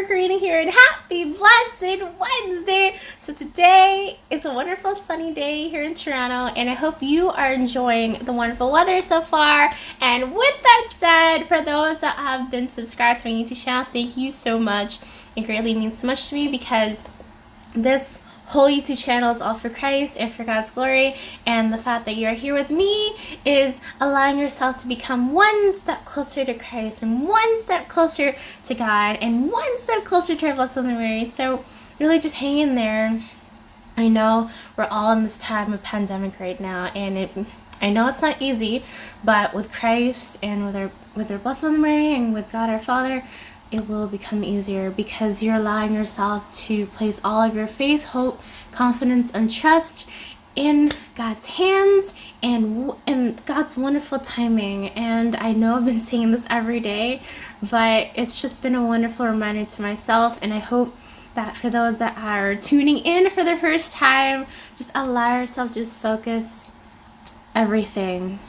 Karina here, and happy blessed Wednesday. So today is a wonderful sunny day here in Toronto, and I hope you are enjoying the wonderful weather so far. And with that said, for those that have been subscribed to my YouTube channel, thank you so much. It greatly means so much to me because this whole YouTube channel is all for Christ and for God's glory, and the fact that you're here with me is allowing yourself to become one step closer to Christ and one step closer to God and one step closer to our Blessed Mother Mary. So really just hang in there. I know we're all in this time of pandemic right now, and I know it's not easy, but with Christ and with our Blessed Mother Mary and with God our Father, it will become easier because you're allowing yourself to place all of your faith, hope, confidence, and trust in God's hands and God's wonderful timing. And I know I've been saying this every day, but it's just been a wonderful reminder to myself, and I hope that for those that are tuning in for the first time, just allow yourself to just focus everything,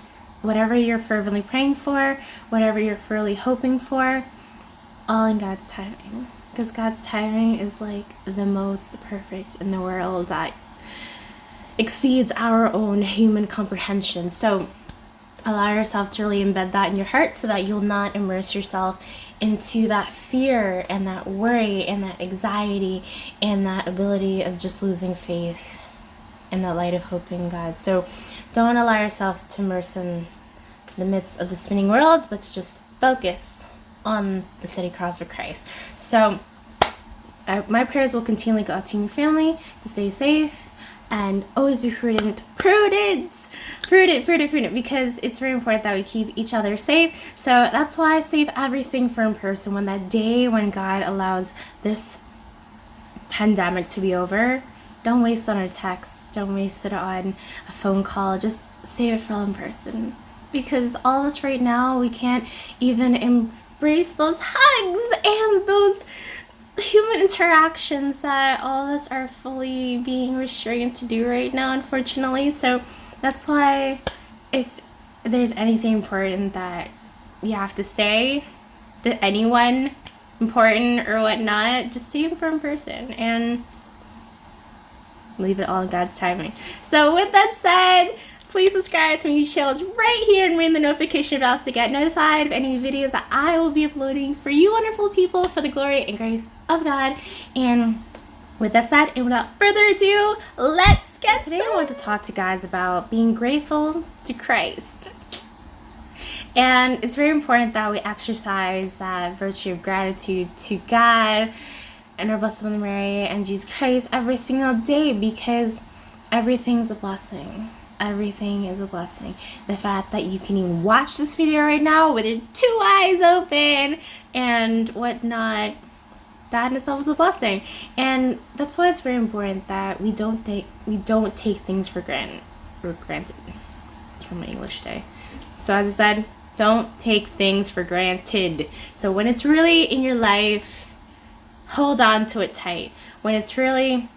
whatever you're fervently praying for, whatever you're fervently hoping for, all in God's timing, because God's timing is like the most perfect in the world that exceeds our own human comprehension. So allow yourself to really embed that in your heart so that you'll not immerse yourself into that fear and that worry and that anxiety and that ability of just losing faith in the light of hope in God. So don't allow yourself to immerse in the midst of the spinning world, but to just focus on the steady cross of Christ. So my prayers will continually go out to your family to stay safe and always be prudent, because it's very important that we keep each other safe. So that's why I save everything for in person. When that day when God allows this pandemic to be over, don't waste on a text, don't waste it on a phone call, just save it for all in person, because all of us right now, we can't even embrace those hugs and those human interactions that all of us are fully being restrained to do right now, unfortunately. So that's why if there's anything important that you have to say to anyone important or whatnot, just say it in person and leave it all in God's timing. So with that said, please subscribe to my YouTube channels right here and ring the notification bells to get notified of any videos that I will be uploading for you wonderful people, for the glory and grace of God. And with that said, and without further ado, let's get started. Today I want to talk to you guys about being grateful to Christ. And it's very important that we exercise that virtue of gratitude to God and our Blessed Mother Mary and Jesus Christ every single day, because everything's a blessing. Everything is a blessing. The fact that you can even watch this video right now with your two eyes open and whatnot, that in itself is a blessing. And that's why it's very important that we don't take things for granted. It's from my English day. So as I said, don't take things for granted. So when it's really in your life, hold on to it tight. When it's really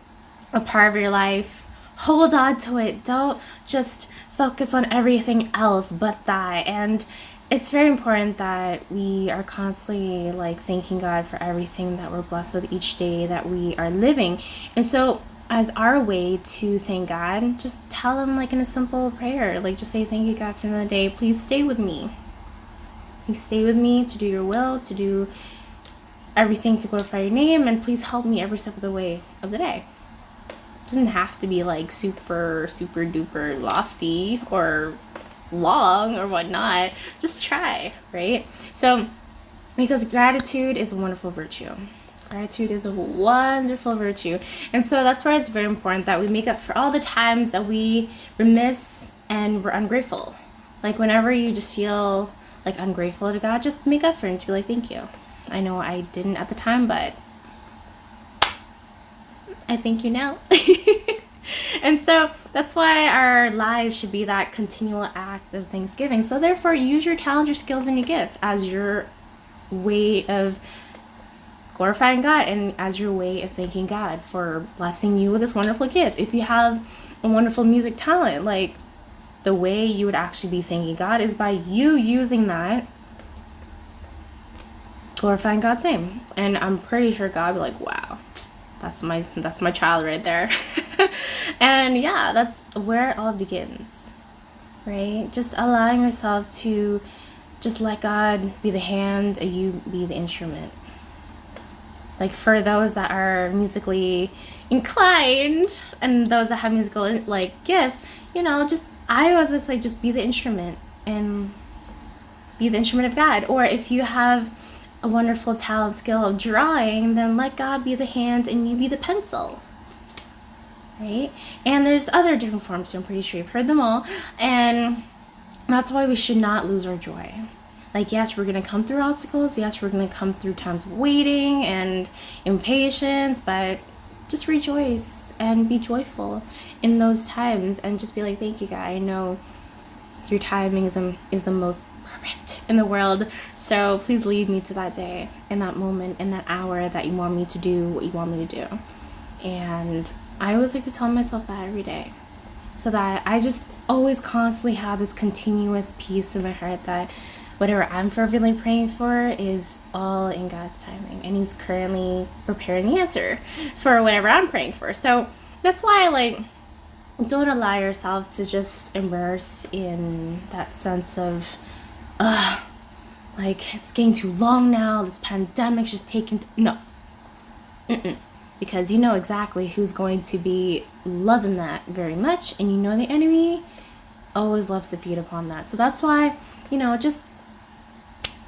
a part of your life, hold on to it. Don't just focus on everything else but that. And it's very important that we are constantly thanking God for everything that we're blessed with each day that we are living. And so as our way to thank God, just tell him in a simple prayer, just say, thank you God for another day. Please stay with me. Please stay with me to do your will, to do everything to glorify your name, and please help me every step of the way of the day. Doesn't have to be super duper lofty or long or whatnot. Just try, right? So because gratitude is a wonderful virtue. Gratitude is a wonderful virtue. And so that's why it's very important that we make up for all the times that we remiss and we're ungrateful. Whenever you just feel ungrateful to God, just make up for it and be thank you. I know I didn't at the time, but I thank you now. And so that's why our lives should be that continual act of thanksgiving. So therefore, use your talents, your skills, and your gifts as your way of glorifying God and as your way of thanking God for blessing you with this wonderful gift. If you have a wonderful music talent, the way you would actually be thanking God is by you using that glorifying God's name. And I'm pretty sure God will be like, wow, that's my child right there. And yeah, that's where it all begins, right? Just allowing yourself to just let God be the hand and you be the instrument. Like for those that are musically inclined and those that have musical like gifts, just I always just like just be the instrument and be the instrument of God. Or if you have a wonderful talent skill of drawing, then let God be the hand and you be the pencil. Right? And there's other different forms, so I'm pretty sure you've heard them all. And that's why we should not lose our joy. Like, yes, we're going to come through obstacles. Yes, we're going to come through times of waiting and impatience, but just rejoice and be joyful in those times and just be like, thank you, God. I know your timing is the most perfect in the world. So please lead me to that day, in that moment, in that hour that you want me to do what you want me to do. And I always like to tell myself that every day, so that I just always constantly have this continuous peace in my heart that whatever I'm fervently praying for is all in God's timing, and He's currently preparing the answer for whatever I'm praying for. So that's why, don't allow yourself to just immerse in that sense of, it's getting too long now, this pandemic's just taking, no. Because you know exactly who's going to be loving that very much, and the enemy always loves to feed upon that. So that's why, just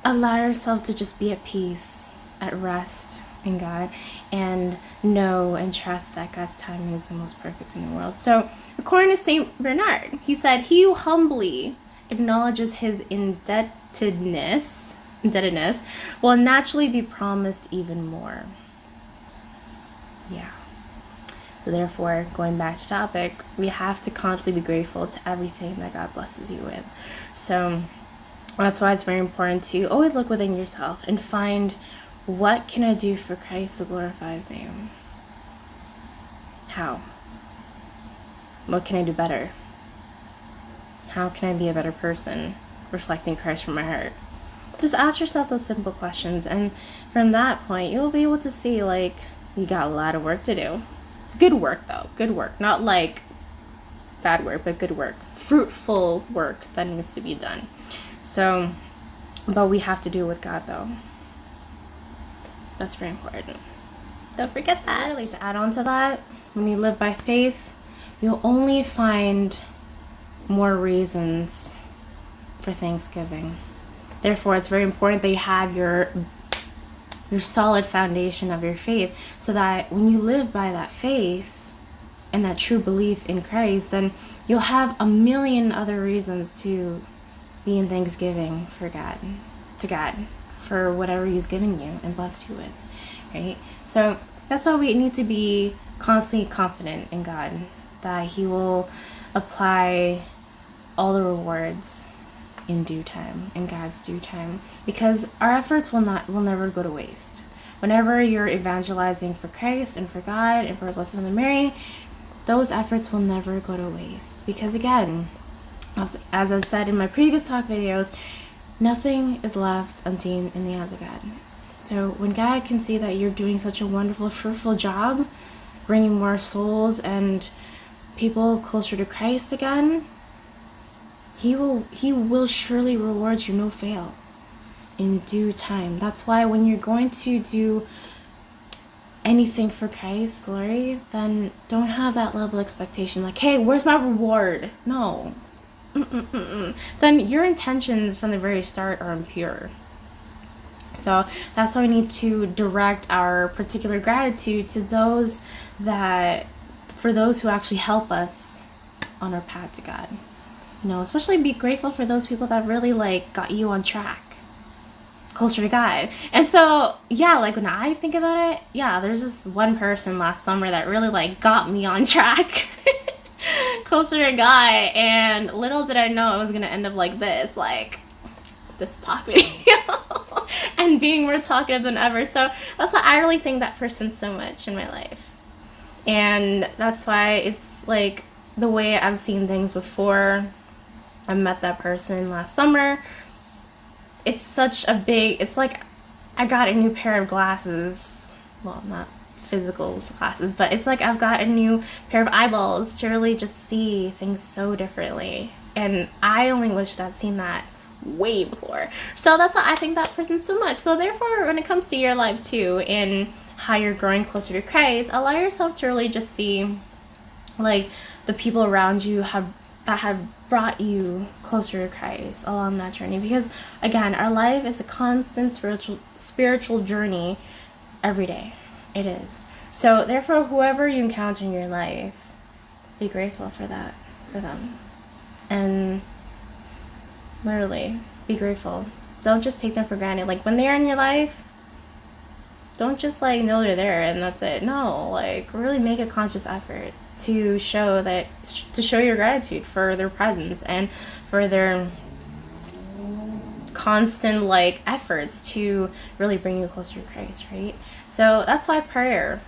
allow yourself to just be at peace, at rest in God, and know and trust that God's timing is the most perfect in the world. So according to Saint Bernard, he said, he who humbly acknowledges his indebtedness will naturally be promised even more. Yeah. So therefore, going back to topic, we have to constantly be grateful to everything that God blesses you with. So that's why it's very important to always look within yourself and find, what can I do for Christ to glorify His name? How? What can I do better? How can I be a better person, reflecting Christ from my heart? Just ask yourself those simple questions, and from that point, you'll be able to see, you got a lot of work to do. Good work, though. Good work. Not bad work, but good work. Fruitful work that needs to be done. So, but we have to do it with God, though. That's very important. Don't forget that. Really, to add on to that, when you live by faith, you'll only find more reasons for Thanksgiving. Therefore, it's very important that you have your solid foundation of your faith, so that when you live by that faith and that true belief in Christ, then you'll have a million other reasons to be in thanksgiving to God, for whatever He's giving you and blessed you with, right? So that's why we need to be constantly confident in God, that He will apply all the rewards in due time, in God's due time, because our efforts will never go to waste. Whenever you're evangelizing for Christ and for God and for Blessed Mother Mary, those efforts will never go to waste, because again, as I've said in my previous talk videos, nothing is left unseen in the hands of God. So when God can see that you're doing such a wonderful, fruitful job, bringing more souls and people closer to Christ again, He will surely reward you, no fail, in due time. That's why when you're going to do anything for Christ's glory, then don't have that level of expectation, hey, where's my reward? No. Then your intentions from the very start are impure. So that's why we need to direct our particular gratitude to for those who actually help us on our path to God. Especially be grateful for those people that really got you on track, closer to God. And so, yeah, when I think about it, yeah, there's this one person last summer that really got me on track, closer to God. And little did I know it was gonna end up like this talk video, and being more talkative than ever. So that's why I really thank that person so much in my life, and that's why it's the way I've seen things before. I met that person last summer. It's such a big, it's I got a new pair of glasses. Well, not physical glasses, but it's like I've got a new pair of eyeballs to really just see things so differently. And I only wish that I've seen that way before. So that's why I think that person so much. So therefore, when it comes to your life too, and how you're growing closer to Christ, allow yourself to really just see like the people around you that have brought you closer to Christ along that journey. Because again, our life is a constant spiritual journey every day. It is. So therefore, whoever you encounter in your life, be grateful for that, for them. And literally, be grateful. Don't just take them for granted. Like when they're in your life, don't just like know they're there and that's it. No, like really make a conscious effort to show your gratitude for their presence and for their constant like efforts to really bring you closer to Christ, right? So that's why prayer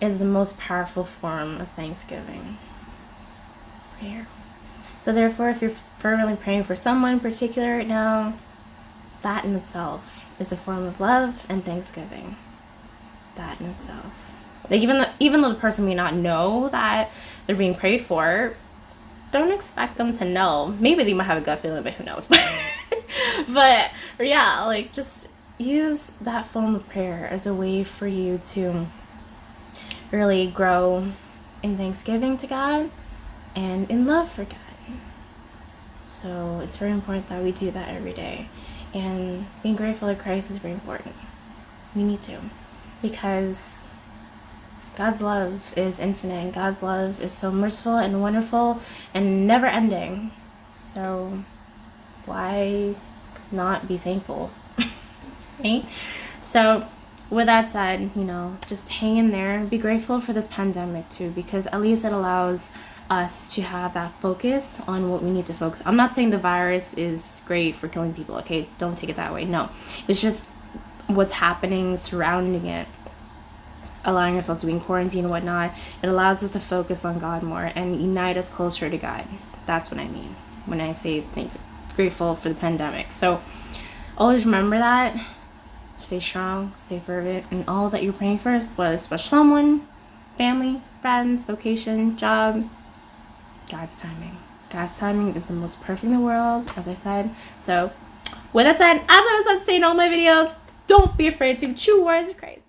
is the most powerful form of thanksgiving. Prayer. So therefore, if you're fervently praying for someone in particular right now, that in itself is a form of love and thanksgiving. That in itself. Like even though the person may not know that they're being prayed for, don't expect them to know. Maybe they might have a gut feeling, but who knows? But yeah, like just use that form of prayer as a way for you to really grow in thanksgiving to God and in love for God. So it's very important that we do that every day. And being grateful to Christ is very important. We need to. Because God's love is infinite, and God's love is so merciful and wonderful and never ending. So why not be thankful? Right? So with that said, just hang in there. Be grateful for this pandemic too, because at least it allows us to have that focus on what we need to focus. I'm not saying the virus is great for killing people, okay? Don't take it that way. No. It's just what's happening surrounding it, allowing ourselves to be in quarantine and whatnot. It allows us to focus on God more and unite us closer to God. That's what I mean when I say grateful for the pandemic. So always remember that. Stay strong, stay fervent, and all that you're praying for, whether it's for someone, family, friends, vocation, job, God's timing. God's timing is the most perfect in the world, as I said. So with that said, as I was saying in all my videos, don't be afraid to choose words of Christ.